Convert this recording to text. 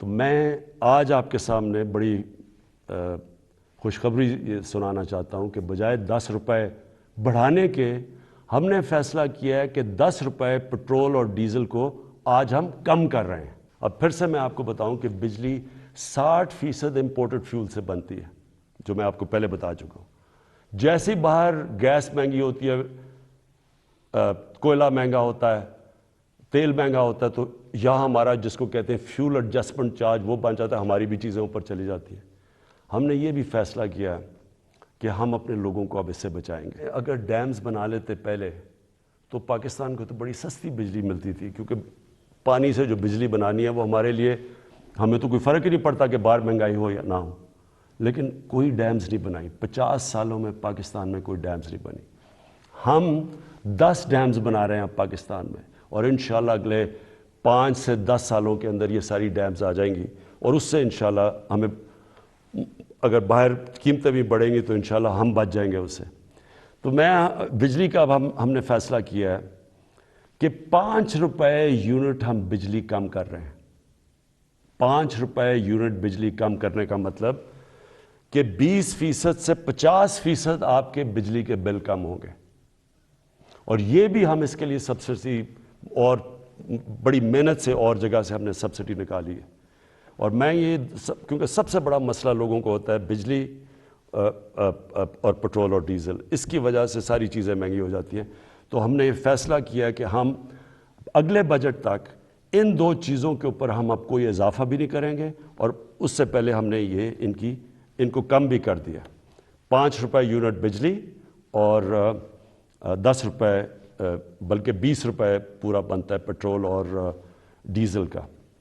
تو میں آج آپ کے سامنے بڑی خوشخبری سنانا چاہتا ہوں کہ بجائے 10 روپے بڑھانے کے ہم نے فیصلہ کیا ہے کہ 10 روپے پٹرول اور ڈیزل کو آج ہم کم کر رہے ہیں۔ اب پھر سے میں آپ کو بتاؤں کہ بجلی 60% امپورٹڈ فیول سے بنتی ہے، جو میں آپ کو پہلے بتا چکا ہوں۔ جیسے باہر گیس مہنگی ہوتی ہے، کوئلہ مہنگا ہوتا ہے، تیل مہنگا ہوتا ہے، تو یہاں ہمارا جس کو کہتے ہیں فیول ایڈجسٹمنٹ چارج وہ بن جاتا ہے، ہماری بھی چیزیں اوپر چلی جاتی ہیں۔ ہم نے یہ بھی فیصلہ کیا کہ ہم اپنے لوگوں کو اب اس سے بچائیں گے۔ اگر ڈیمز بنا لیتے پہلے تو پاکستان کو تو بڑی سستی بجلی ملتی تھی، کیونکہ پانی سے جو بجلی بنانی ہے وہ ہمارے لیے، ہمیں تو کوئی فرق ہی نہیں پڑتا کہ باہر مہنگائی ہو یا نہ ہو۔ لیکن کوئی ڈیمز نہیں بنائی، 50 سالوں میں پاکستان میں کوئی ڈیمز نہیں بنی۔ ہم 10 ڈیمز بنا رہے ہیں اب پاکستان میں، اور انشاءاللہ اگلے 5 سے 10 سالوں کے اندر یہ ساری ڈیمز آ جائیں گی، اور اس سے انشاءاللہ ہمیں اگر باہر قیمتیں بھی بڑھیں گی تو انشاءاللہ ہم بچ جائیں گے اس سے۔ تو میں بجلی کا اب ہم نے فیصلہ کیا ہے کہ 5 روپے یونٹ ہم بجلی کم کر رہے ہیں۔ 5 روپے یونٹ بجلی کم کرنے کا مطلب کہ 20% سے 50% آپ کے بجلی کے بل کم ہوں گے، اور یہ بھی ہم اس کے لیے سبسڈی اور بڑی محنت سے اور جگہ سے ہم نے سبسڈی نکالی ہے۔ اور میں یہ کیونکہ سب سے بڑا مسئلہ لوگوں کو ہوتا ہے بجلی اور پٹرول اور ڈیزل، اس کی وجہ سے ساری چیزیں مہنگی ہو جاتی ہیں۔ تو ہم نے یہ فیصلہ کیا کہ ہم اگلے بجٹ تک ان 2 چیزوں کے اوپر ہم اب کوئی اضافہ بھی نہیں کریں گے، اور اس سے پہلے ہم نے یہ ان کو کم بھی کر دیا۔ 5 روپے یونٹ بجلی اور 10 روپے بلکہ 20 روپے پورا بنتا ہے پٹرول اور ڈیزل کا۔